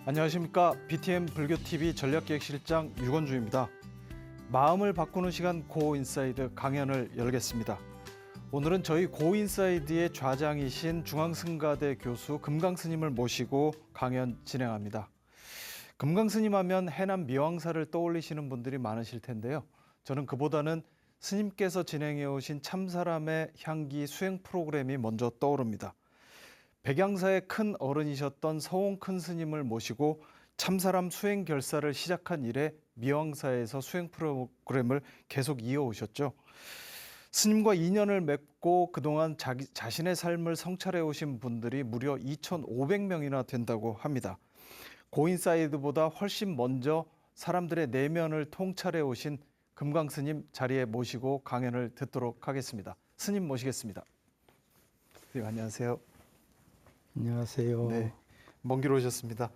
안녕하십니까. BTM 불교TV 전략기획실장 유건주입니다. 마음을 바꾸는 시간 고인사이드 강연을 열겠습니다. 오늘은 저희 고인사이드의 좌장이신 중앙승가대 교수 금강스님을 모시고 강연 진행합니다. 금강스님 하면 해남 미왕사를 떠올리시는 분들이 많으실 텐데요. 저는 그보다는 스님께서 진행해 오신 참사람의 향기 수행 프로그램이 먼저 떠오릅니다. 백양사의 큰 어른이셨던 서홍 큰 스님을 모시고 참사람 수행 결사를 시작한 이래 미왕사에서 수행 프로그램을 계속 이어오셨죠. 스님과 인연을 맺고 그동안 자신의 삶을 성찰해 오신 분들이 무려 2,500명이나 된다고 합니다. 고인사이드보다 훨씬 먼저 사람들의 내면을 통찰해 오신 금강스님 자리에 모시고 강연을 듣도록 하겠습니다. 스님 모시겠습니다. 네, 안녕하세요. 안녕하세요. 네, 먼 길 오셨습니다.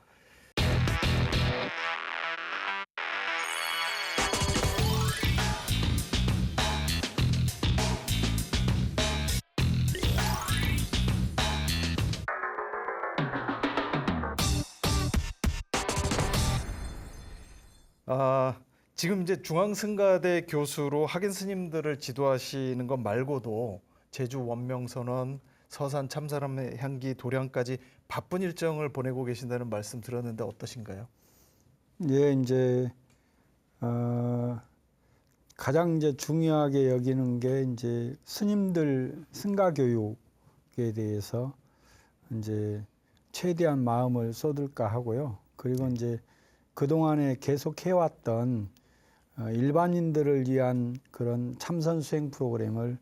지금 이제 중앙승가대 교수로 학인 스님들을 지도하시는 것 말고도 제주 원명선언, 서산 참사람의 향기, 도량까지 바쁜 일정을 보내고 계신다는 말씀 들었는데 어떠신가요? 예, 이제 가장 이제 중요하게 여기는 게 이제 스님들 승가 교육에 대해서 이제 최대한 마음을 쏟을까 하고요. 그리고 이제 그동안에 계속 해왔던 일반인들을 위한 그런 참선 수행 프로그램을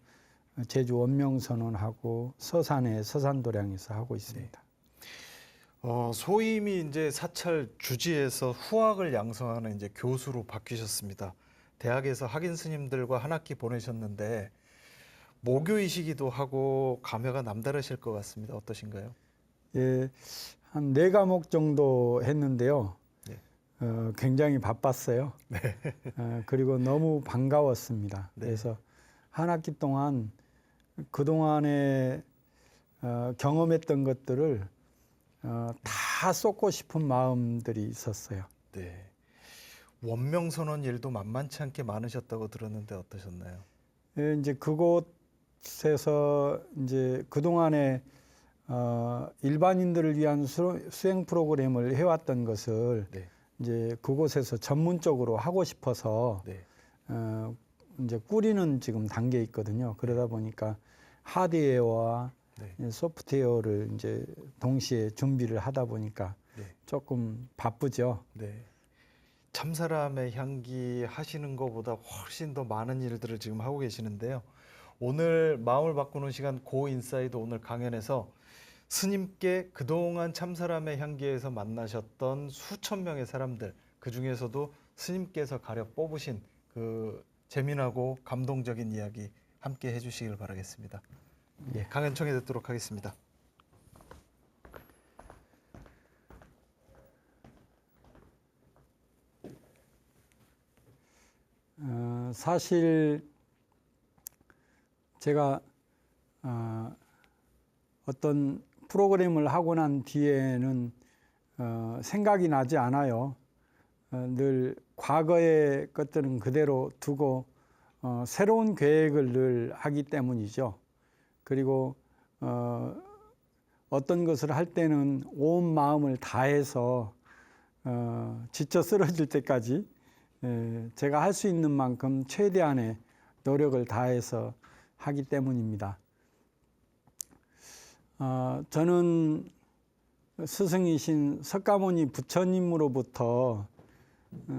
제주 원명선언하고 서산의 서산도량에서 하고 있습니다. 소임이 이제 사찰 주지에서 후학을 양성하는 이제 교수로 바뀌셨습니다. 대학에서 학인 스님들과 한 학기 보내셨는데 모교이시기도 하고 감회가 남다르실 것 같습니다. 어떠신가요? 예, 한 4과목 정도 했는데요. 네. 굉장히 바빴어요. 네. 그리고 너무 반가웠습니다. 네. 그래서 한 학기 동안 그동안에 경험했던 것들을 다 쏟고 싶은 마음들이 있었어요. 네. 원명선언 일도 만만치 않게 많으셨다고 들었는데 어떠셨나요? 예, 이제 그곳에서 이제 그동안에 일반인들을 위한 수행 프로그램을 해왔던 것을 네. 이제 그곳에서 전문적으로 하고 싶어서 네. 이제 꾸리는 지금 단계에 있거든요. 그러다 보니까 하드웨어와 네. 소프트웨어를 이제 동시에 준비를 하다 보니까 네. 조금 바쁘죠. 네. 참사람의 향기 하시는 것보다 훨씬 더 많은 일들을 지금 하고 계시는데요. 오늘 마음을 바꾸는 시간 고인사이드 오늘 강연에서 스님께 그동안 참사람의 향기에서 만나셨던 수천 명의 사람들, 그 중에서도 스님께서 가려 뽑으신 그 재미나고 감동적인 이야기 함께 해주시길 바라겠습니다. 예, 강연 청해 듣도록 하겠습니다. 사실 제가 어떤 프로그램을 하고 난 뒤에는 생각이 나지 않아요. 늘 과거의 것들은 그대로 두고 새로운 계획을 늘 하기 때문이죠. 그리고 어떤 것을 할 때는 온 마음을 다해서 지쳐 쓰러질 때까지 제가 할 수 있는 만큼 최대한의 노력을 다해서 하기 때문입니다. 저는 스승이신 석가모니 부처님으로부터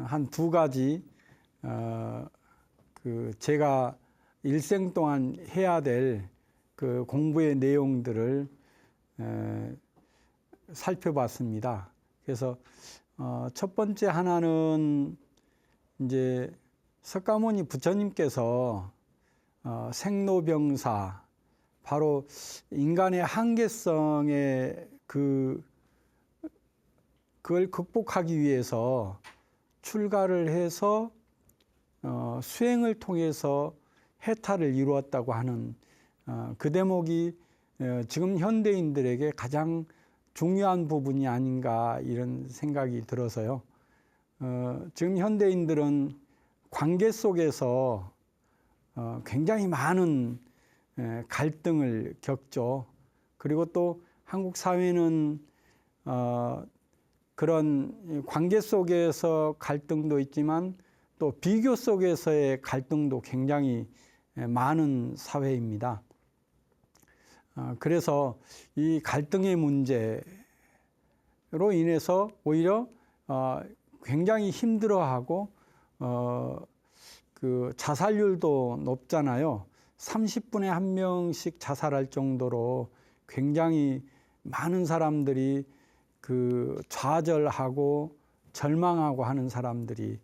한 2가지 제가 일생 동안 해야 될 그 공부의 내용들을 살펴봤습니다. 그래서 첫 번째 하나는 이제 석가모니 부처님께서 생로병사, 바로 인간의 한계성에 그걸 극복하기 위해서 출가를 해서 수행을 통해서 해탈을 이루었다고 하는 그 대목이 지금 현대인들에게 가장 중요한 부분이 아닌가 이런 생각이 들어서요. 지금 현대인들은 관계 속에서 굉장히 많은 갈등을 겪죠. 그리고 또 한국 사회는 그런 관계 속에서 갈등도 있지만 또 비교 속에서의 갈등도 굉장히 많은 사회입니다. 그래서 이 갈등의 문제로 인해서 오히려 굉장히 힘들어하고 그 자살률도 높잖아요. 30분에 1명씩 자살할 정도로 굉장히 많은 사람들이 그 좌절하고 절망하고 하는 사람들이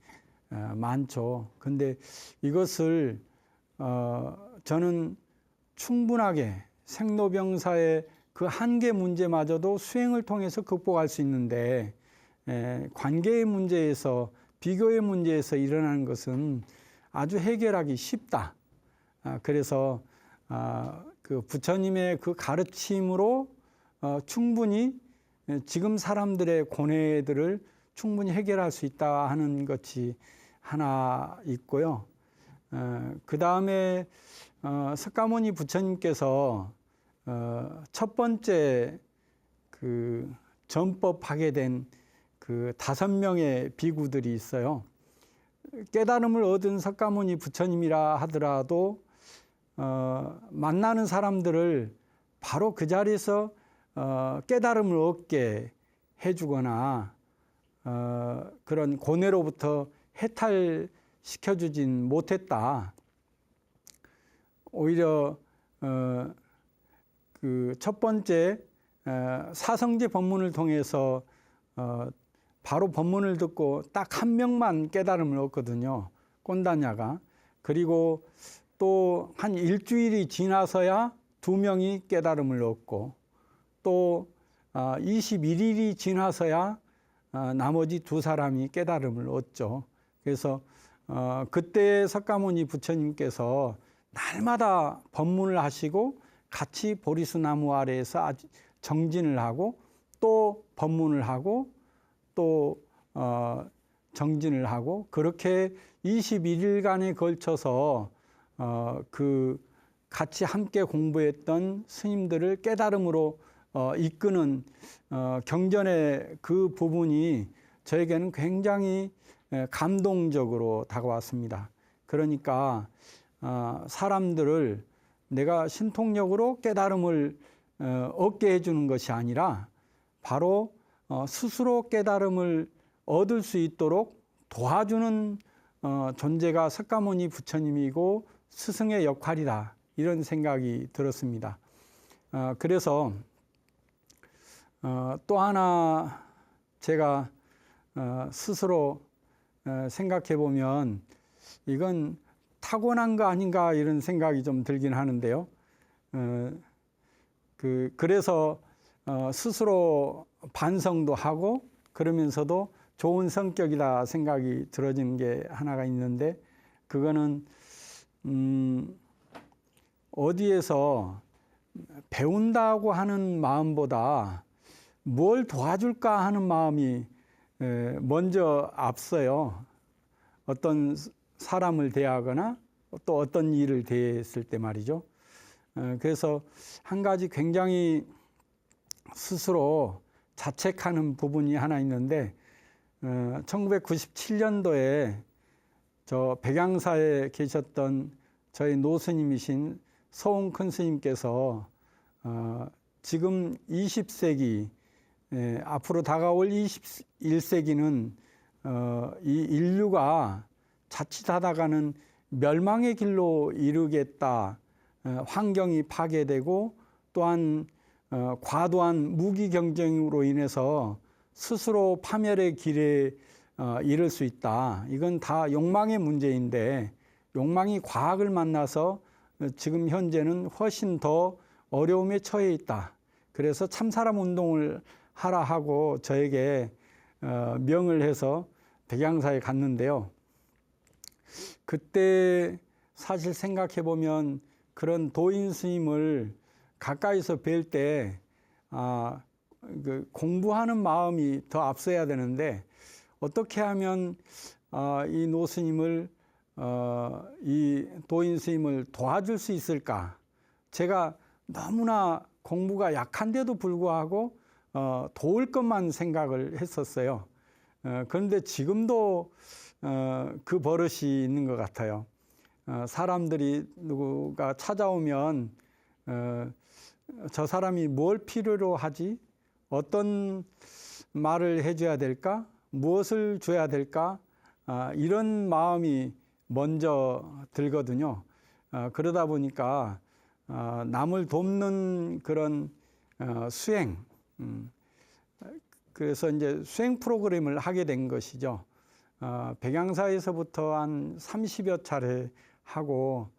많죠. 근데 이것을 저는 충분하게 생로병사의 그 한계 문제마저도 수행을 통해서 극복할 수 있는데 관계의 문제에서 비교의 문제에서 일어나는 것은 아주 해결하기 쉽다. 그래서 그 부처님의 그 가르침으로 충분히 지금 사람들의 고뇌들을 충분히 해결할 수 있다 하는 것이 하나 있고요. 그 다음에 석가모니 부처님께서 첫 번째 그 전법하게 된 그 5명의 비구들이 있어요. 깨달음을 얻은 석가모니 부처님이라 하더라도 만나는 사람들을 바로 그 자리에서 깨달음을 얻게 해주거나 그런 고뇌로부터 해탈시켜주진 못했다. 오히려 그 첫 번째 사성제 법문을 통해서 바로 법문을 듣고 딱 1명만 깨달음을 얻거든요. 꼰다냐가. 그리고 또 한 일주일이 지나서야 2명이 깨달음을 얻고 또 21일이 지나서야 나머지 2사람이 깨달음을 얻죠. 그래서 그때 석가모니 부처님께서 날마다 법문을 하시고 같이 보리수 나무 아래에서 정진을 하고 또 법문을 하고 또 정진을 하고 그렇게 21일간에 걸쳐서 그 같이 함께 공부했던 스님들을 깨달음으로 이끄는 경전의 그 부분이 저에게는 굉장히 감동적으로 다가왔습니다. 그러니까 사람들을 내가 신통력으로 깨달음을 얻게 해주는 것이 아니라 바로 스스로 깨달음을 얻을 수 있도록 도와주는 존재가 석가모니 부처님이고 스승의 역할이다. 이런 생각이 들었습니다. 그래서 또 하나 제가 스스로 생각해 보면 이건 타고난 거 아닌가 이런 생각이 좀 들긴 하는데요. 그래서 스스로 반성도 하고 그러면서도 좋은 성격이다 생각이 들어지는 게 하나가 있는데 그거는 어디에서 배운다고 하는 마음보다 뭘 도와줄까 하는 마음이 먼저 앞서요. 어떤 사람을 대하거나 또 어떤 일을 대했을 때 말이죠. 그래서 한 가지 굉장히 스스로 자책하는 부분이 하나 있는데 1997년도에 저 백양사에 계셨던 저희 노스님이신 서웅 큰 스님께서 지금 20세기 앞으로 다가올 21세기는 이 인류가 자칫하다가는 멸망의 길로 이르겠다. 환경이 파괴되고 또한 과도한 무기 경쟁으로 인해서 스스로 파멸의 길에 이를 수 있다. 이건 다 욕망의 문제인데 욕망이 과학을 만나서 지금 현재는 훨씬 더 어려움에 처해 있다. 그래서 참사람 운동을 하라 하고 저에게 명을 해서 백양사에 갔는데요. 그때 사실 생각해 보면 그런 도인 스님을 가까이서 뵐 때 그 공부하는 마음이 더 앞서야 되는데 어떻게 하면 이 노스님을 이 도인 스님을 도와줄 수 있을까? 제가 너무나 공부가 약한데도 불구하고 도울 것만 생각을 했었어요. 그런데 지금도 그 버릇이 있는 것 같아요. 사람들이 누가 찾아오면 저 사람이 뭘 필요로 하지? 어떤 말을 해줘야 될까? 무엇을 줘야 될까? 이런 마음이 먼저 들거든요. 그러다 보니까 남을 돕는 그런 수행, 그래서 이제 수행 프로그램을 하게 된 것이죠. 백양사에서부터 한 30여 차례 하고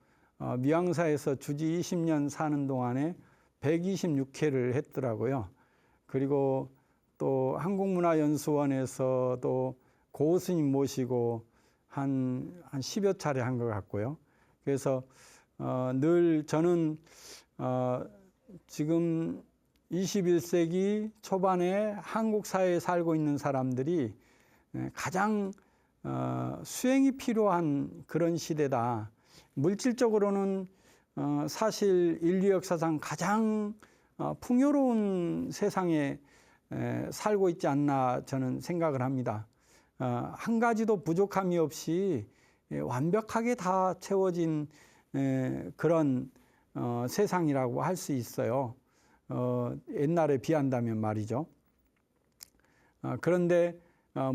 미양사에서 주지 20년 사는 동안에 126회를 했더라고요. 그리고 또 한국문화연수원에서도 고스님 모시고 한 10여 차례 한 것 같고요. 그래서 늘 저는 지금 21세기 초반에 한국 사회에 살고 있는 사람들이 가장 수행이 필요한 그런 시대다. 물질적으로는 사실 인류 역사상 가장 풍요로운 세상에 살고 있지 않나 저는 생각을 합니다. 한 가지도 부족함이 없이 완벽하게 다 채워진 그런 세상이라고 할 수 있어요. 옛날에 비한다면 말이죠. 그런데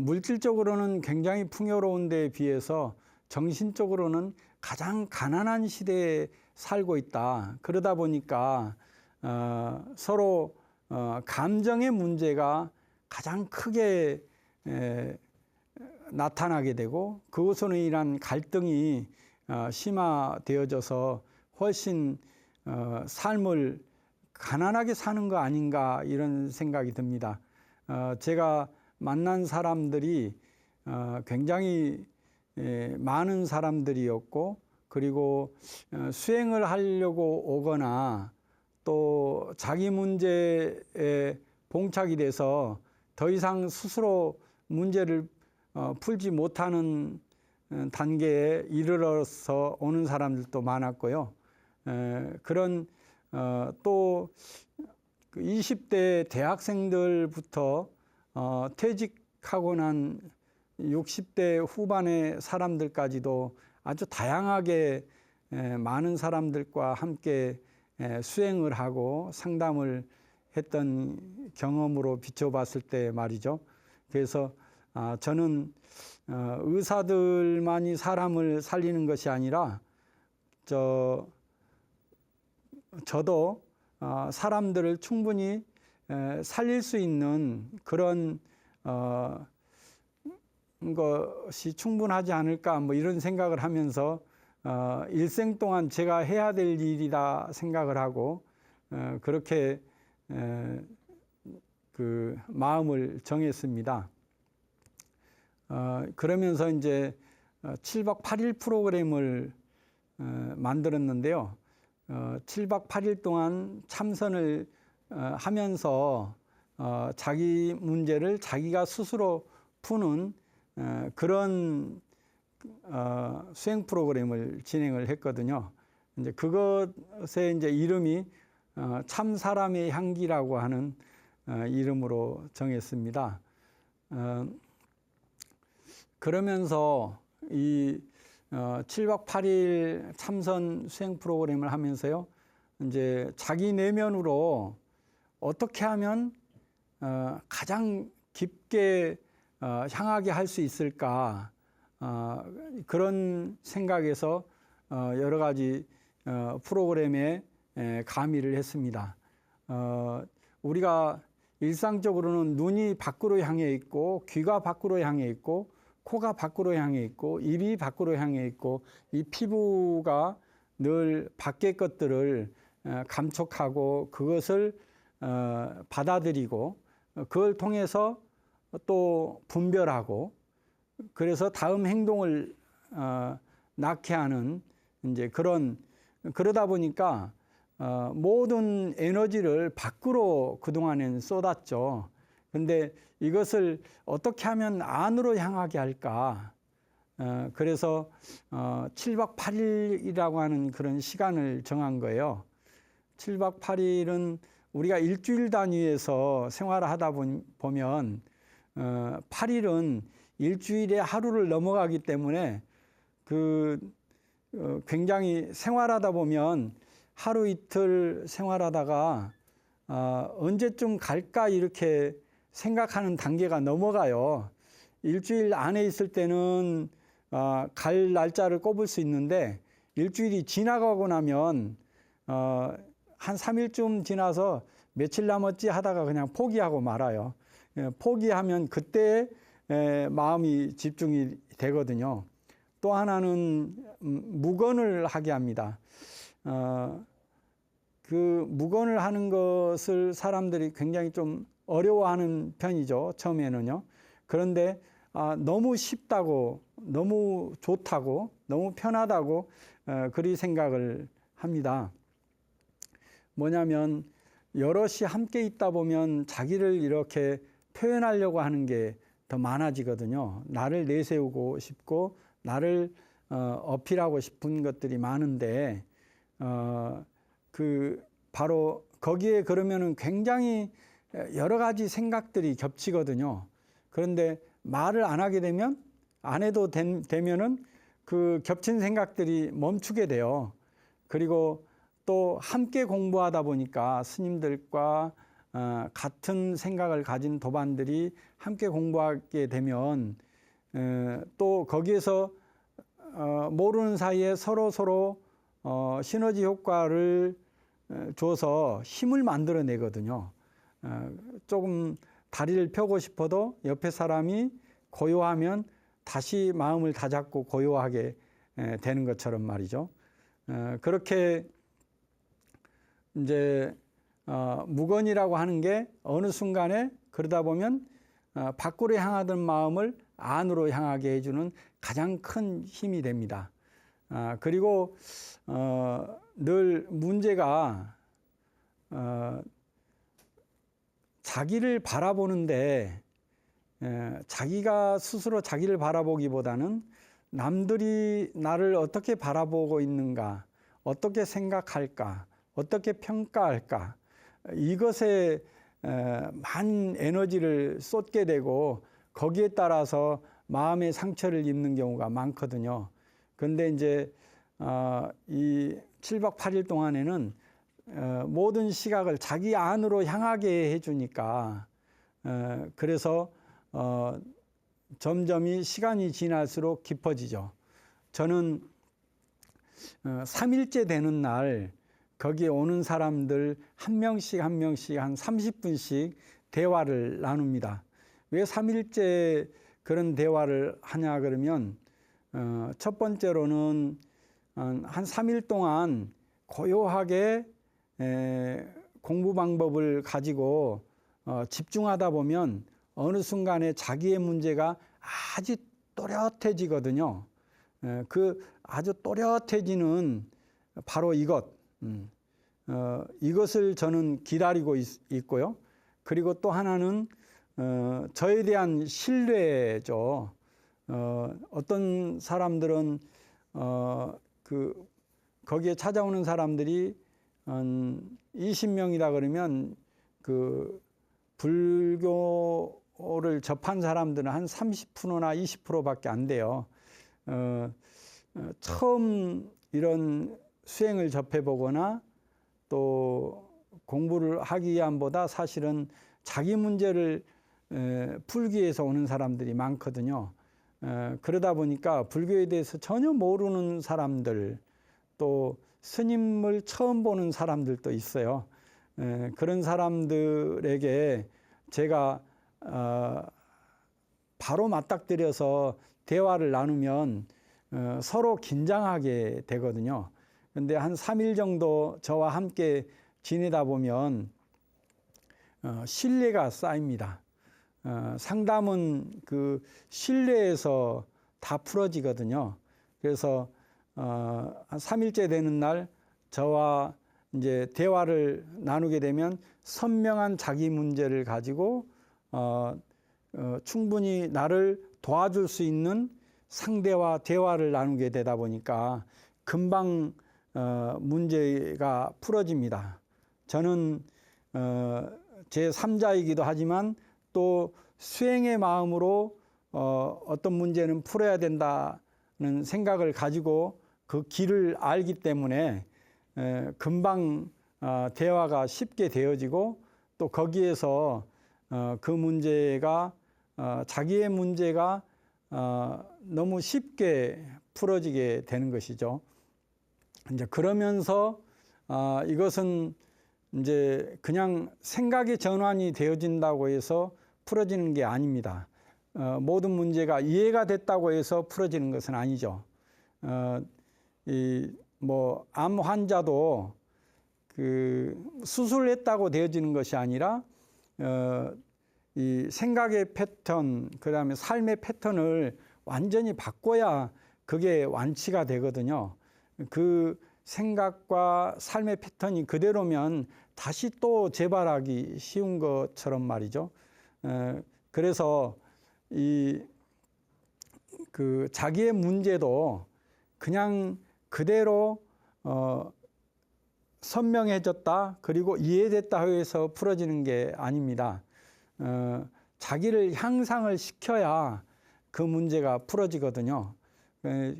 물질적으로는 굉장히 풍요로운 데에 비해서 정신적으로는 가장 가난한 시대에 살고 있다. 그러다 보니까 서로 감정의 문제가 가장 크게 나타나게 되고 그것으로 인한 갈등이 심화되어져서 훨씬 삶을 가난하게 사는 거 아닌가 이런 생각이 듭니다. 제가 만난 사람들이 굉장히 많은 사람들이었고 그리고 수행을 하려고 오거나 또 자기 문제에 봉착이 돼서 더 이상 스스로 문제를 풀지 못하는 단계에 이르러서 오는 사람들도 많았고요. 그런 또 20대 대학생들부터 퇴직하고 난 60대 후반의 사람들까지도 아주 다양하게 많은 사람들과 함께 수행을 하고 상담을 했던 경험으로 비춰봤을 때 말이죠. 그래서 저는 의사들만이 사람을 살리는 것이 아니라 저도 사람들을 충분히 살릴 수 있는 그런 것이 충분하지 않을까 뭐 이런 생각을 하면서 일생 동안 제가 해야 될 일이다 생각을 하고 그렇게 그 마음을 정했습니다. 그러면서 이제 7박 8일 프로그램을 만들었는데요. 7박 8일 동안 참선을 하면서 자기 문제를 자기가 스스로 푸는 그런 수행 프로그램을 진행을 했거든요. 이제 그것의 이제 이름이 참 사람의 향기라고 하는 이름으로 정했습니다. 그러면서 이 7박 8일 참선 수행 프로그램을 하면서요, 이제 자기 내면으로 어떻게 하면 가장 깊게 향하게 할 수 있을까, 그런 생각에서 여러 가지 프로그램에 가미를 했습니다. 우리가 일상적으로는 눈이 밖으로 향해 있고 귀가 밖으로 향해 있고 코가 밖으로 향해 있고 입이 밖으로 향해 있고 이 피부가 늘 밖의 것들을 감촉하고 그것을 받아들이고 그걸 통해서 또 분별하고 그래서 다음 행동을 낳게 하는 이제 그러다 보니까 모든 에너지를 밖으로 그동안엔 쏟았죠. 근데 이것을 어떻게 하면 안으로 향하게 할까? 그래서 7박 8일이라고 하는 그런 시간을 정한 거예요. 7박 8일은 우리가 일주일 단위에서 생활하다 보면 8일은 일주일에 하루를 넘어가기 때문에 굉장히 생활하다 보면 하루 이틀 생활하다가 언제쯤 갈까 이렇게 생각하는 단계가 넘어가요. 일주일 안에 있을 때는 갈 날짜를 꼽을 수 있는데 일주일이 지나가고 나면 한 3일쯤 지나서 며칠 남았지 하다가 그냥 포기하고 말아요. 포기하면 그때 마음이 집중이 되거든요. 또 하나는 묵언을 하게 합니다. 그 묵언을 하는 것을 사람들이 굉장히 좀 어려워하는 편이죠. 처음에는요. 그런데 너무 쉽다고, 너무 좋다고, 너무 편하다고 그리 생각을 합니다. 뭐냐면 여럿이 함께 있다 보면 자기를 이렇게 표현하려고 하는 게 더 많아지거든요. 나를 내세우고 싶고 나를 어필하고 싶은 것들이 많은데 바로 거기에 그러면은 굉장히 여러 가지 생각들이 겹치거든요. 그런데 말을 안 하게 되면 안 해도 되면은 그 겹친 생각들이 멈추게 돼요. 그리고 또 함께 공부하다 보니까 스님들과 같은 생각을 가진 도반들이 함께 공부하게 되면 또 거기에서 모르는 사이에 서로 시너지 효과를 줘서 힘을 만들어내거든요. 조금 다리를 펴고 싶어도 옆에 사람이 고요하면 다시 마음을 다잡고 고요하게 되는 것처럼 말이죠. 그렇게 이제 묵언이라고 하는 게 어느 순간에 그러다 보면 밖으로 향하던 마음을 안으로 향하게 해주는 가장 큰 힘이 됩니다. 그리고 늘 문제가 자기를 바라보는데 자기가 스스로 자기를 바라보기보다는 남들이 나를 어떻게 바라보고 있는가, 어떻게 생각할까, 어떻게 평가할까, 이것에 많은 에너지를 쏟게 되고 거기에 따라서 마음의 상처를 입는 경우가 많거든요. 그런데 이제 이 7박 8일 동안에는 모든 시각을 자기 안으로 향하게 해주니까 그래서 점점이 시간이 지날수록 깊어지죠. 저는 3일째 되는 날 거기에 오는 사람들 한 명씩 한 30분씩 대화를 나눕니다. 왜 3일째 그런 대화를 하냐 그러면 첫 번째로는 한 3일 동안 고요하게 공부 방법을 가지고 집중하다 보면 어느 순간에 자기의 문제가 아주 또렷해지거든요. 그 아주 또렷해지는 바로 이것을 저는 기다리고 있고요. 그리고 또 하나는 저에 대한 신뢰죠. 어떤 사람들은 거기에 찾아오는 사람들이 20명이다 그러면 그 불교를 접한 사람들은 한 30%나 20%밖에 안 돼요. 처음 이런 수행을 접해보거나 또 공부를 하기 위함보다 사실은 자기 문제를 풀기 위해서 오는 사람들이 많거든요. 그러다 보니까 불교에 대해서 전혀 모르는 사람들, 또 스님을 처음 보는 사람들도 있어요. 그런 사람들에게 제가 바로 맞닥뜨려서 대화를 나누면 서로 긴장하게 되거든요. 근데 한 3일 정도 저와 함께 지내다 보면 신뢰가 쌓입니다. 상담은 그 신뢰에서 다 풀어지거든요. 그래서 한 3일째 되는 날 저와 이제 대화를 나누게 되면 선명한 자기 문제를 가지고 충분히 나를 도와줄 수 있는 상대와 대화를 나누게 되다 보니까 금방 문제가 풀어집니다. 저는 제 3자이기도 하지만 또 수행의 마음으로 어떤 문제는 풀어야 된다는 생각을 가지고 그 길을 알기 때문에 금방 대화가 쉽게 되어지고 또 거기에서 그 문제가 자기의 문제가 너무 쉽게 풀어지게 되는 것이죠. 이제 그러면서 이것은 이제 그냥 생각의 전환이 되어진다고 해서 풀어지는 게 아닙니다. 모든 문제가 이해가 됐다고 해서 풀어지는 것은 아니죠. 암 환자도 그 수술했다고 되어지는 것이 아니라 이 생각의 패턴, 그다음에 삶의 패턴을 완전히 바꿔야 그게 완치가 되거든요. 그 생각과 삶의 패턴이 그대로면 다시 또 재발하기 쉬운 것처럼 말이죠. 그래서 그 자기의 문제도 그냥 그대로 선명해졌다 그리고 이해됐다 해서 풀어지는 게 아닙니다. 자기를 향상을 시켜야 그 문제가 풀어지거든요.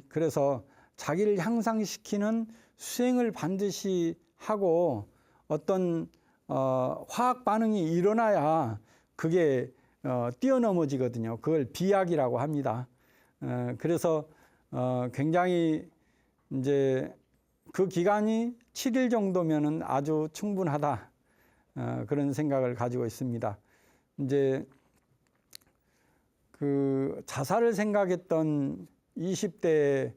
그래서 자기를 향상시키는 수행을 반드시 하고 어떤 화학 반응이 일어나야 그게 뛰어넘어지거든요. 그걸 비약이라고 합니다. 그래서 굉장히 이제 그 기간이 7일 정도면은 아주 충분하다, 그런 생각을 가지고 있습니다. 이제 그 자살을 생각했던 20대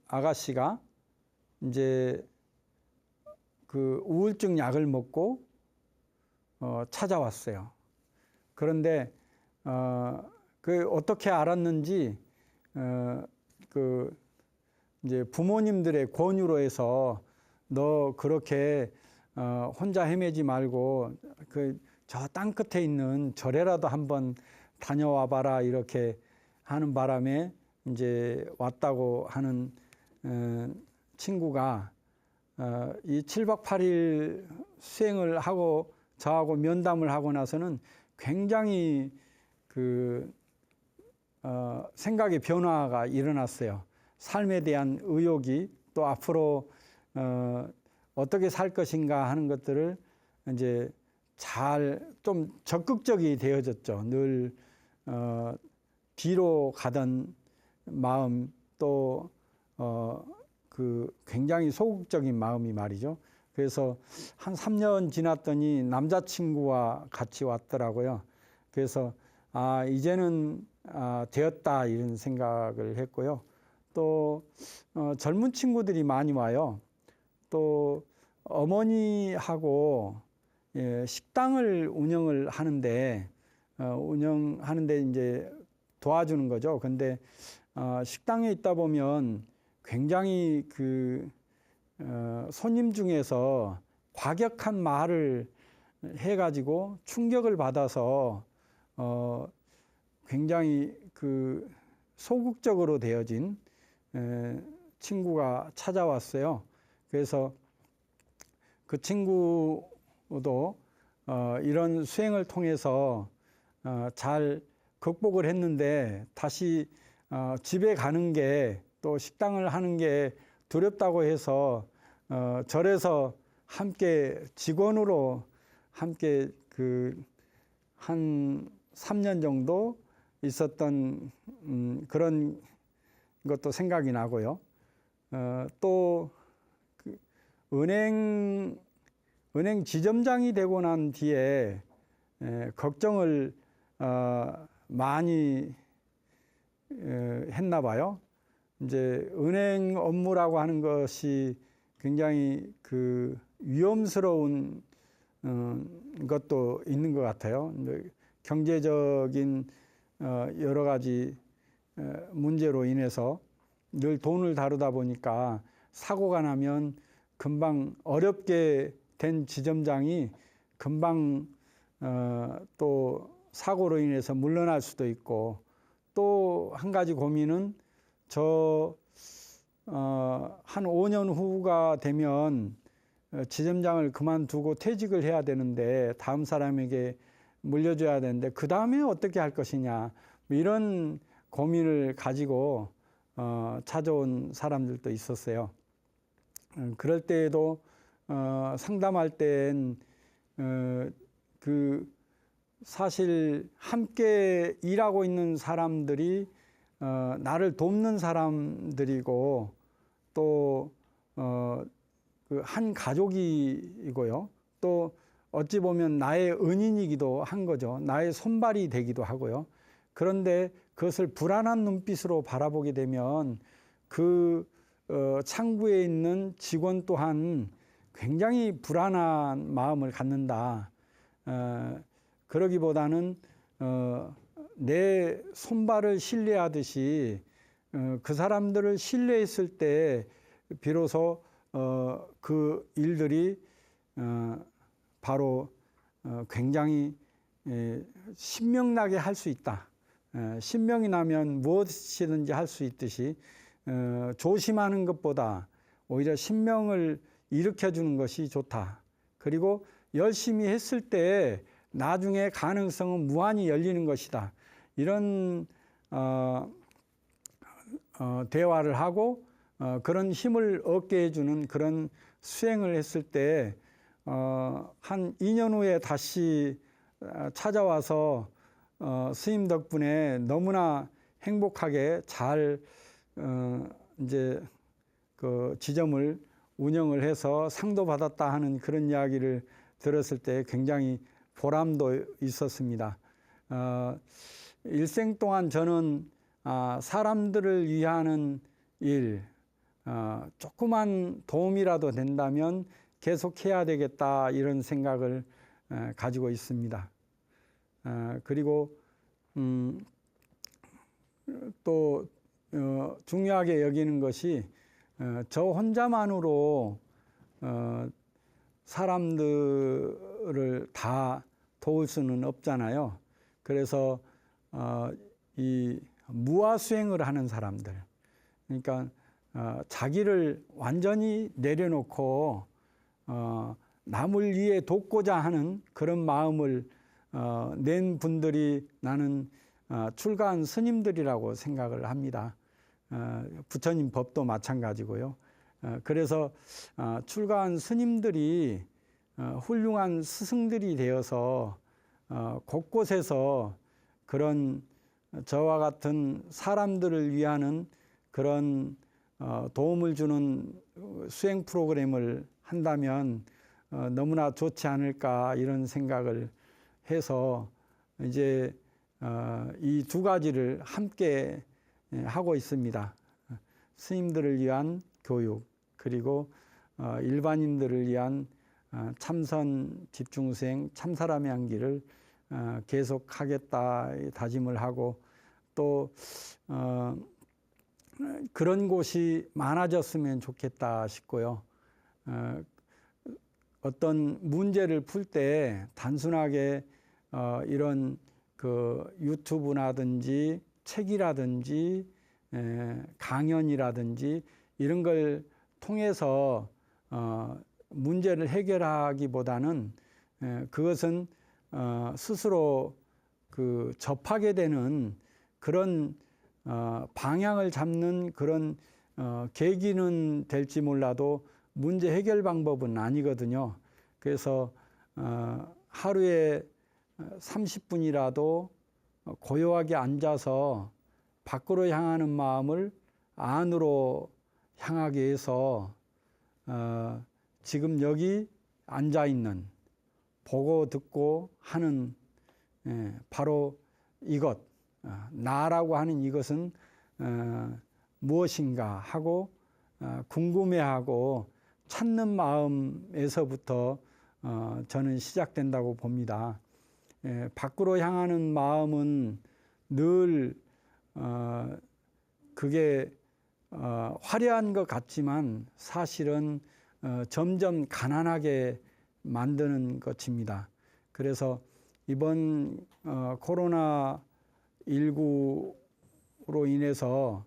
아가씨가 이제 그 우울증 약을 먹고 찾아왔어요. 그런데 그 어떻게 알았는지 그 이제 부모님들의 권유로 해서 너 그렇게 혼자 헤매지 말고 그 저 땅 끝에 있는 절에라도 한번 다녀와 봐라 이렇게 하는 바람에 이제 왔다고 하는 친구가 이 7박 8일 수행을 하고 저하고 면담을 하고 나서는 굉장히 그 생각의 변화가 일어났어요. 삶에 대한 의욕이 또 앞으로 어떻게 살 것인가 하는 것들을 이제 잘 좀 적극적이 되어졌죠. 늘 뒤로 가던 마음 또 그 굉장히 소극적인 마음이 말이죠. 그래서 한 3년 지났더니 남자친구와 같이 왔더라고요. 그래서 이제는 되었다 이런 생각을 했고요. 또 젊은 친구들이 많이 와요. 또 어머니하고 식당을 운영을 하는데 이제 도와주는 거죠. 근데 식당에 있다 보면 굉장히 그 손님 중에서 과격한 말을 해가지고 충격을 받아서 굉장히 그 소극적으로 되어진 친구가 찾아왔어요. 그래서 그 친구도 이런 수행을 통해서 잘 극복을 했는데 다시 집에 가는 게 또 식당을 하는 게 두렵다고 해서 절에서 함께 직원으로 함께 그 한 3년 정도 있었던 그런 것도 생각이 나고요. 또 그 은행 지점장이 되고 난 뒤에 걱정을 많이 했나 봐요. 이제 은행 업무라고 하는 것이 굉장히 그 위험스러운 것도 있는 것 같아요. 경제적인 여러 가지 문제로 인해서 늘 돈을 다루다 보니까 사고가 나면 금방 어렵게 된 지점장이 금방 또 사고로 인해서 물러날 수도 있고, 또 한 가지 고민은 한 5년 후가 되면 지점장을 그만두고 퇴직을 해야 되는데 다음 사람에게 물려줘야 되는데 그 다음에 어떻게 할 것이냐, 이런 고민을 가지고 찾아온 사람들도 있었어요. 그럴 때에도 상담할 땐 사실 함께 일하고 있는 사람들이 나를 돕는 사람들이고 또 한 가족이고요. 또 어찌 보면 나의 은인이기도 한 거죠. 나의 손발이 되기도 하고요. 그런데 그것을 불안한 눈빛으로 바라보게 되면 창구에 있는 직원 또한 굉장히 불안한 마음을 갖는다. 그러기보다는 내 손발을 신뢰하듯이 그 사람들을 신뢰했을 때 비로소 그 일들이 바로 굉장히 신명나게 할 수 있다. 신명이 나면 무엇이든지 할 수 있듯이 조심하는 것보다 오히려 신명을 일으켜주는 것이 좋다. 그리고 열심히 했을 때 나중에 가능성은 무한히 열리는 것이다. 이런 대화를 하고 그런 힘을 얻게 해주는 그런 수행을 했을 때 한 2년 후에 다시 찾아와서 스님 덕분에 너무나 행복하게 잘 이제 그 지점을 운영을 해서 상도 받았다 하는 그런 이야기를 들었을 때 굉장히 보람도 있었습니다. 일생 동안 저는 사람들을 위하는 일, 조그만 도움이라도 된다면 계속해야 되겠다, 이런 생각을 가지고 있습니다. 그리고 또 중요하게 여기는 것이 저 혼자만으로 사람들을 다 도울 수는 없잖아요. 그래서 이 무아수행을 하는 사람들, 그러니까 자기를 완전히 내려놓고 남을 위해 돕고자 하는 그런 마음을 낸 분들이 나는 출가한 스님들이라고 생각을 합니다. 부처님 법도 마찬가지고요. 그래서 출가한 스님들이 훌륭한 스승들이 되어서 곳곳에서 그런 저와 같은 사람들을 위하는 그런 도움을 주는 수행 프로그램을 한다면 너무나 좋지 않을까, 이런 생각을 해서 이제 이 두 가지를 함께 하고 있습니다. 스님들을 위한 교육, 그리고 일반인들을 위한 참선 집중수행 참사람의 향기를 계속하겠다 다짐을 하고, 또 그런 곳이 많아졌으면 좋겠다 싶고요. 어떤 문제를 풀 때 단순하게 이런 그 유튜브라든지 책이라든지 강연이라든지 이런 걸 통해서 문제를 해결하기보다는 그것은 스스로 그 접하게 되는 그런 방향을 잡는 그런 계기는 될지 몰라도 문제 해결 방법은 아니거든요. 그래서 하루에 30분이라도 고요하게 앉아서 밖으로 향하는 마음을 안으로 향하게 해서 지금 여기 앉아 있는, 보고 듣고 하는 바로 이것, 나라고 하는 이것은 무엇인가 하고 궁금해하고 찾는 마음에서부터 저는 시작된다고 봅니다. 밖으로 향하는 마음은 늘 그게 화려한 것 같지만 사실은 점점 가난하게 만드는 것입니다. 그래서 이번 코로나 19로 인해서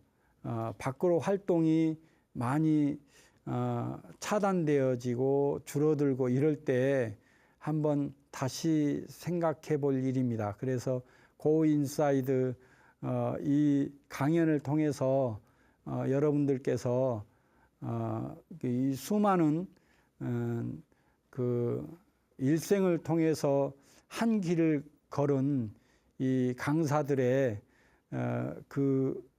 밖으로 활동이 많이 차단되어지고 줄어들고 이럴 때 한번 다시 생각해 볼 일입니다. 그래서 고인사이드 이 강연을 통해서 여러분들께서 이 수많은 그 일생을 통해서 한 길을 걸은 이 강사들의 그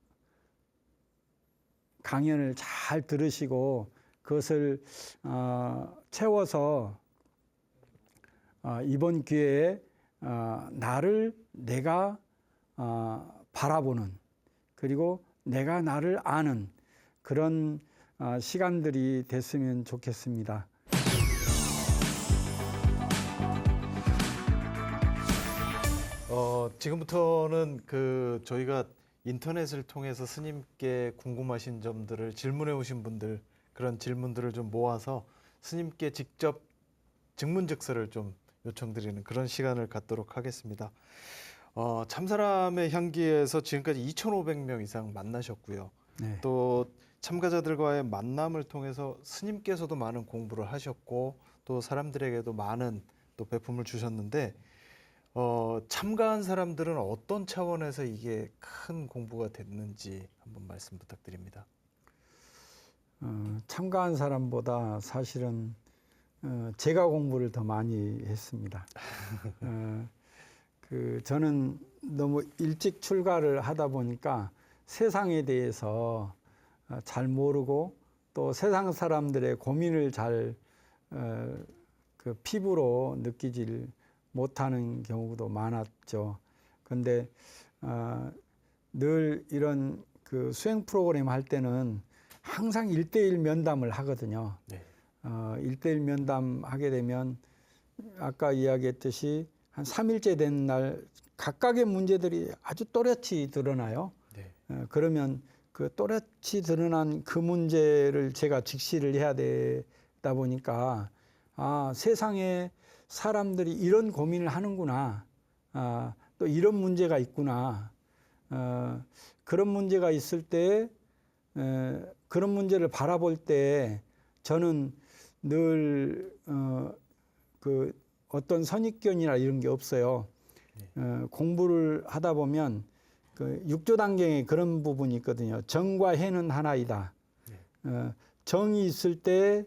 강연을 잘 들으시고 그것을 채워서 이번 기회에 나를 내가 바라보는 그리고 내가 나를 아는 그런 시간들이 됐으면 좋겠습니다. 지금부터는 저희가 인터넷을 통해서 스님께 궁금하신 점들을 질문해 오신 분들 그런 질문들을 좀 모아서 스님께 직접 증문즉서를 좀 요청드리는 그런 시간을 갖도록 하겠습니다. 참사람의 향기에서 지금까지 2,500명 이상 만나셨고요. 네. 또 참가자들과의 만남을 통해서 스님께서도 많은 공부를 하셨고 또 사람들에게도 많은 또 배품을 주셨는데 참가한 사람들은 어떤 차원에서 이게 큰 공부가 됐는지 한번 말씀 부탁드립니다. 참가한 사람보다 사실은 제가 공부를 더 많이 했습니다. 저는 너무 일찍 출가를 하다 보니까 세상에 대해서 잘 모르고 또 세상 사람들의 고민을 잘 피부로 느끼질 못하는 경우도 많았죠. 그런데 늘 이런 수행 프로그램 할 때는 항상 1대1 면담을 하거든요. 네. 1대1 면담 하게 되면 아까 이야기했듯이 한 3일째 된 날 각각의 문제들이 아주 또렷이 드러나요. 네. 그러면 그 또렷이 드러난 그 문제를 제가 직시를 해야 되다 보니까 세상에 사람들이 이런 고민을 하는구나. 또 이런 문제가 있구나. 그런 문제가 있을 때 그런 문제를 바라볼 때 저는 늘 어떤 선입견이나 이런 게 없어요. 공부를 하다 보면 육조단경에 그런 부분이 있거든요. 정과 해는 하나이다. 정이 있을 때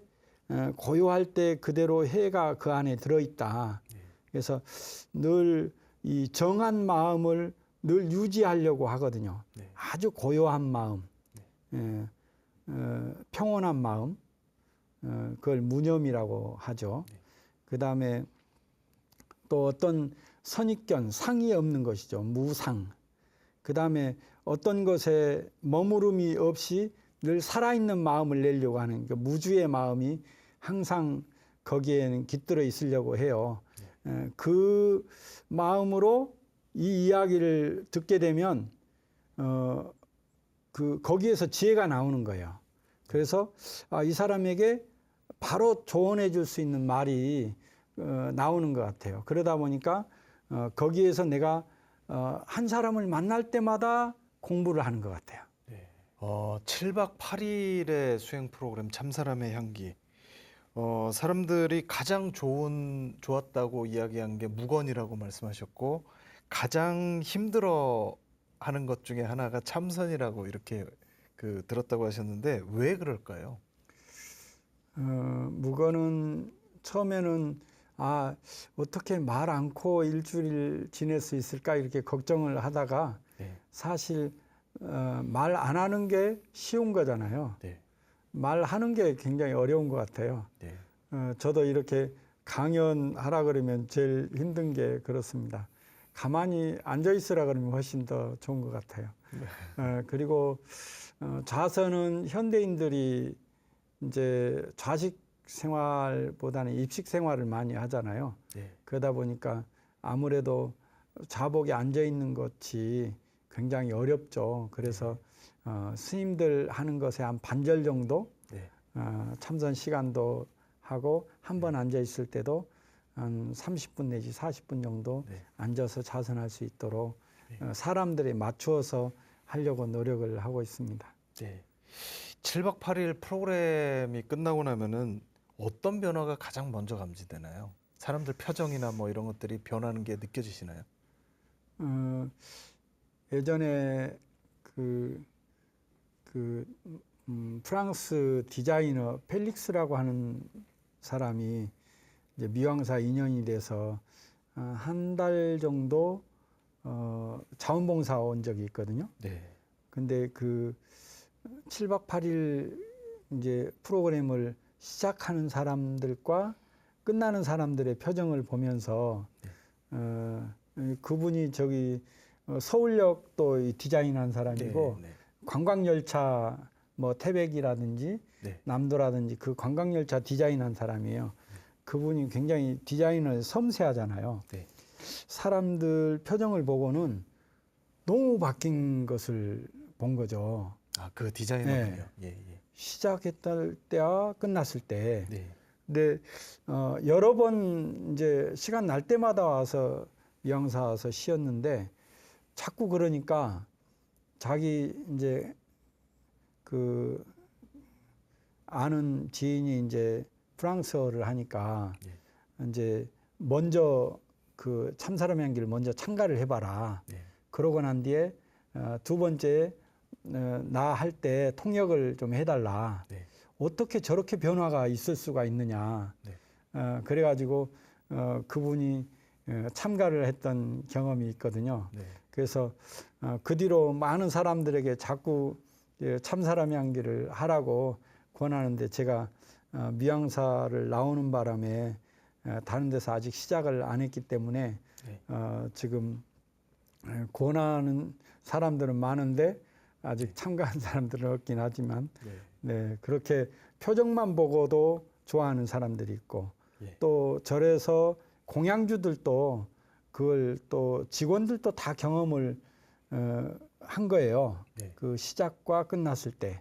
고요할 때 그대로 해가 그 안에 들어있다. 그래서 늘 이 정한 마음을 늘 유지하려고 하거든요. 아주 고요한 마음, 평온한 마음, 그걸 무념이라고 하죠. 그 다음에 또 어떤 선입견, 상이 없는 것이죠. 무상. 그 다음에 어떤 것에 머무름이 없이 늘 살아있는 마음을 내려고 하는 무주의 마음이 항상 거기에는 깃들어 있으려고 해요. 그 마음으로 이 이야기를 듣게 되면 거기에서 지혜가 나오는 거예요. 그래서 이 사람에게 바로 조언해 줄 수 있는 말이 나오는 것 같아요. 그러다 보니까 거기에서 내가 한 사람을 만날 때마다 공부를 하는 것 같아요. 7박 8일의 수행 프로그램 참사람의 향기. 사람들이 가장 좋았다고 이야기한 게 무건이라고 말씀하셨고 가장 힘들어 하는 것 중에 하나가 참선이라고 이렇게 들었다고 하셨는데 왜 그럴까요? 무건은 처음에는 어떻게 말 않고 일주일 지낼 수 있을까 이렇게 걱정을 하다가 사실 말 안 하는 게 쉬운 거잖아요. 말하는 게 굉장히 어려운 것 같아요. 저도 이렇게 강연하라 그러면 제일 힘든 게 그렇습니다. 가만히 앉아 있으라 그러면 훨씬 더 좋은 것 같아요. 그리고 좌선은 현대인들이 이제 좌식 생활보다는 입식 생활을 많이 하잖아요. 그러다 보니까 아무래도 좌복에 앉아 있는 것이 굉장히 어렵죠. 그래서 스님들 하는 것에 한 반절 정도 네. 참선 시간도 하고 한 번 앉아 있을 때도 한 30분 내지 40분 정도 네. 앉아서 자선할 수 있도록 네. 사람들에 맞추어서 하려고 노력을 하고 있습니다. 네. 7박 8일 프로그램이 끝나고 나면은 어떤 변화가 가장 먼저 감지되나요? 사람들 표정이나 뭐 이런 것들이 변하는 게 느껴지시나요? 예전에 프랑스 디자이너 펠릭스라고 하는 사람이 이제 미왕사 인연이 돼서 한 달 정도 자원봉사 온 적이 있거든요. 네. 근데 그 7박 8일 이제 프로그램을 시작하는 사람들과 끝나는 사람들의 표정을 보면서 그분이 저기 서울역도 디자인한 사람이고 네. 관광열차 뭐 태백이라든지 네. 남도라든지 그 관광열차 디자인한 사람이에요. 그분이 굉장히 디자인을 섬세하잖아요. 네. 사람들 표정을 보고는 너무 바뀐 것을 본 거죠. 아, 그 디자이너군요. 네. 예. 시작했을 때와 끝났을 때. 네. 근데 여러 번 이제 시간 날 때마다 와서 미왕사 와서 쉬었는데 자꾸 그러니까 자기 이제 그 아는 지인이 이제 프랑스어를 하니까 이제 먼저 그 참사람 향기를 먼저 참가를 해봐라. 네. 그러고 난 뒤에 두 번째 나 할 때 통역을 좀 해달라. 네. 어떻게 저렇게 변화가 있을 수가 있느냐. 네. 그래가지고 그분이 참가를 했던 경험이 있거든요. 네. 그래서 그 뒤로 많은 사람들에게 자꾸 참사람 향기를 하라고 권하는데 제가 미왕사를 나오는 바람에 다른 데서 아직 시작을 안 했기 때문에 네. 지금 권하는 사람들은 많은데 아직 참가한 사람들은 없긴 하지만 네, 그렇게 표정만 보고도 좋아하는 사람들이 있고 예. 또 절에서 공양주들도 그걸 또 직원들도 다 경험을 한 거예요. 네. 그 시작과 끝났을 때.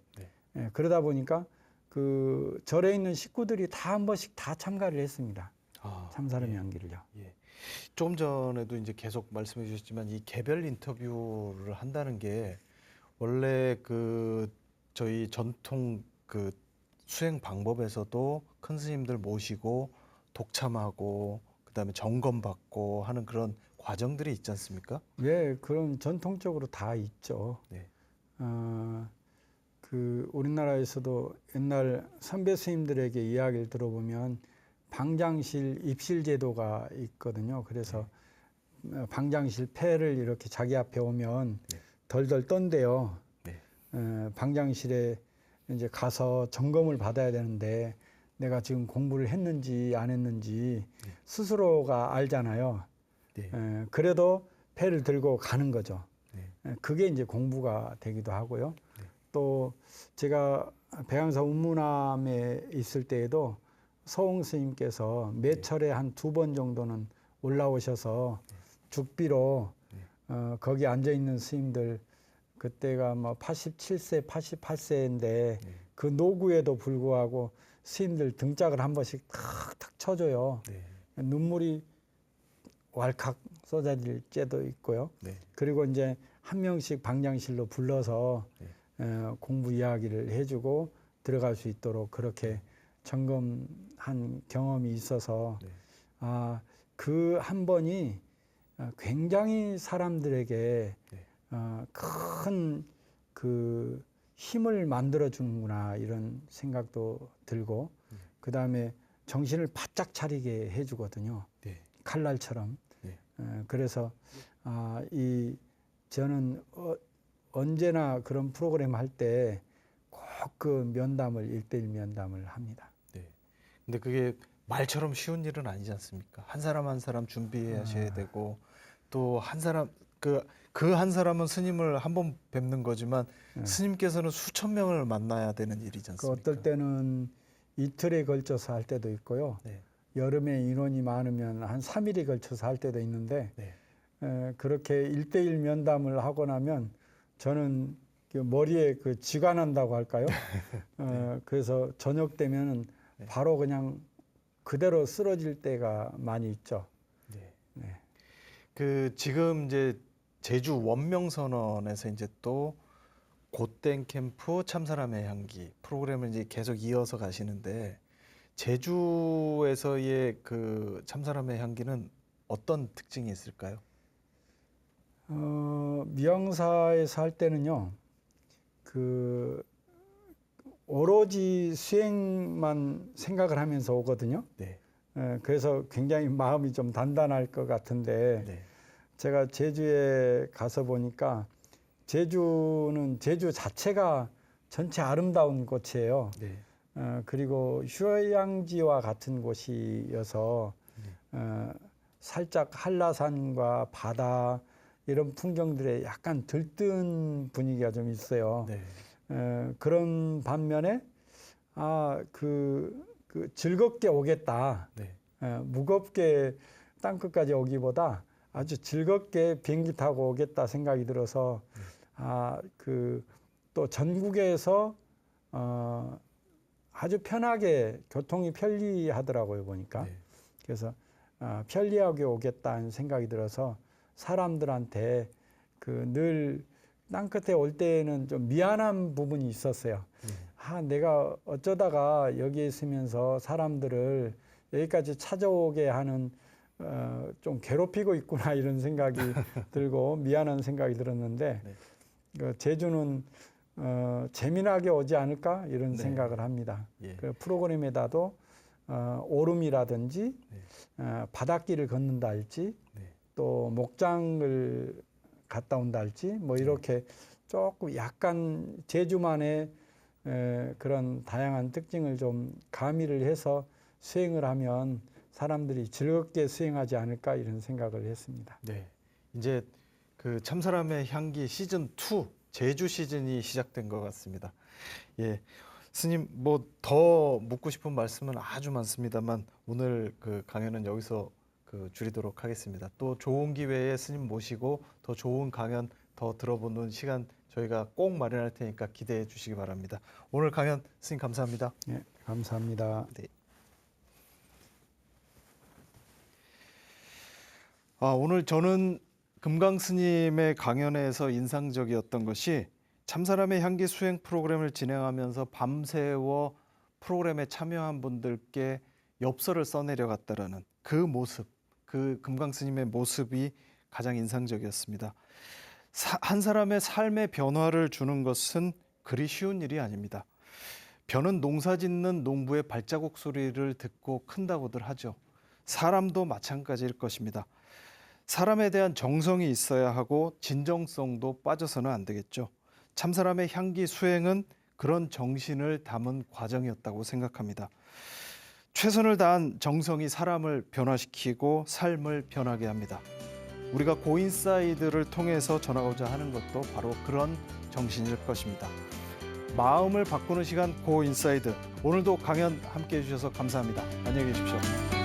네. 그러다 보니까 그 절에 있는 식구들이 다 한 번씩 다 참가를 했습니다. 참사람 향기를요. 예. 조금 전에도 이제 계속 말씀해 주셨지만 이 개별 인터뷰를 한다는 게 원래 그 저희 전통 그 수행 방법에서도 큰 스님들 모시고 독참하고 그다음에 점검받고 하는 그런 과정들이 있지 않습니까? 예, 그런 전통적으로 다 있죠. 네. 그 우리나라에서도 옛날 선배 스님들에게 이야기를 들어보면 방장실 입실 제도가 있거든요. 그래서 방장실 폐를 이렇게 자기 앞에 오면 덜덜 떤대요. 네. 방장실에 이제 가서 점검을 받아야 되는데 내가 지금 공부를 했는지 안 했는지 스스로가 알잖아요. 네. 그래도 폐를 들고 가는 거죠. 네. 그게 이제 공부가 되기도 하고요. 네. 또 제가 백양사 운무남에 있을 때에도 서홍 스님께서 매철에 한 2번 정도는 올라오셔서 죽비로 거기 앉아 있는 스님들 그때가 뭐 87세, 88세인데 그 노구에도 불구하고 스님들 등짝을 한 번씩 탁탁 쳐줘요. 네. 눈물이 왈칵 쏟아질 때도 있고요. 네. 그리고 이제 한 명씩 방장실로 불러서 공부 이야기를 해주고 들어갈 수 있도록 그렇게 점검한 경험이 있어서 그 한 번이 굉장히 사람들에게 큰 그 힘을 만들어 주는구나 이런 생각도 들고 그 다음에 정신을 바짝 차리게 해주거든요. 네. 칼날처럼. 네. 그래서 저는 언제나 그런 프로그램 할 때 꼭 그 면담을 1:1 면담을 합니다. 네. 근데 그게 말처럼 쉬운 일은 아니지 않습니까? 한 사람 한 사람 준비하셔야 되고 또 한 사람 그 한 사람은 스님을 한 번 뵙는 거지만 스님께서는 수천 명을 만나야 되는 일이지 않습니까? 어떨 때는 이틀에 걸쳐서 할 때도 있고요. 네. 여름에 인원이 많으면 한 3일에 걸쳐서 할 때도 있는데 네. 그렇게 1대1 면담을 하고 나면 저는 그 머리에 그 쥐가 난다고 할까요? 그래서 저녁 되면은 네. 바로 그냥 그대로 쓰러질 때가 많이 있죠. 네. 네. 그 지금 이제 제주 원명선언에서 이제 또 곧땡 캠프 참사람의 향기 프로그램을 이제 계속 이어서 가시는데 제주에서의 그 참사람의 향기는 어떤 특징이 있을까요? 미영사에서 할 때는요, 그 오로지 수행만 생각을 하면서 오거든요. 네. 그래서 굉장히 마음이 좀 단단할 것 같은데 네. 제가 제주에 가서 보니까 제주는 제주 자체가 전체 아름다운 곳이에요. 네. 그리고 휴양지와 같은 곳이어서 살짝 한라산과 바다 이런 풍경들에 약간 들뜬 분위기가 좀 있어요. 네. 그런 반면에 그 즐겁게 오겠다. 네. 무겁게 땅끝까지 오기보다 아주 즐겁게 비행기 타고 오겠다 생각이 들어서 또 전국에서 아주 편하게 교통이 편리하더라고요 보니까. 네. 그래서 편리하게 오겠다는 생각이 들어서 사람들한테 늘 땅끝에 올 때는 좀 미안한 부분이 있었어요. 내가 어쩌다가 여기에 있으면서 사람들을 여기까지 찾아오게 하는 좀 괴롭히고 있구나 이런 생각이 들고 미안한 생각이 들었는데 네. 제주는 재미나게 오지 않을까 이런 네. 생각을 합니다. 예. 그 프로그램에다도 오름이라든지 네. 바닷길을 걷는다 할지 네. 또 목장을 갔다 온다 할지 뭐 이렇게 조금 약간 제주만의 그런 다양한 특징을 좀 가미를 해서 수행을 하면 사람들이 즐겁게 수행하지 않을까 이런 생각을 했습니다. 네. 이제 그 참사람의 향기 시즌 2 제주 시즌이 시작된 것 같습니다. 예. 스님 뭐 더 묻고 싶은 말씀은 아주 많습니다만 오늘 그 강연은 여기서 줄이도록 하겠습니다. 또 좋은 기회에 스님 모시고 더 좋은 강연 더 들어보는 시간 저희가 꼭 마련할 테니까 기대해 주시기 바랍니다. 오늘 강연 스님 감사합니다. 네, 감사합니다. 네. 오늘 저는 금강 스님의 강연에서 인상적이었던 것이 참사람의 향기 수행 프로그램을 진행하면서 밤새워 프로그램에 참여한 분들께 엽서를 써내려 갔다라는 그 모습, 그 금강 스님의 모습이 가장 인상적이었습니다. 한 사람의 삶의 변화를 주는 것은 그리 쉬운 일이 아닙니다. 벼는 농사 짓는 농부의 발자국 소리를 듣고 큰다고들 하죠. 사람도 마찬가지일 것입니다. 사람에 대한 정성이 있어야 하고 진정성도 빠져서는 안 되겠죠. 참사람의 향기 수행은 그런 정신을 담은 과정이었다고 생각합니다. 최선을 다한 정성이 사람을 변화시키고 삶을 변하게 합니다. 우리가 고인사이드를 통해서 전하고자 하는 것도 바로 그런 정신일 것입니다. 마음을 바꾸는 시간 고인사이드. 오늘도 강연 함께해 주셔서 감사합니다. 안녕히 계십시오.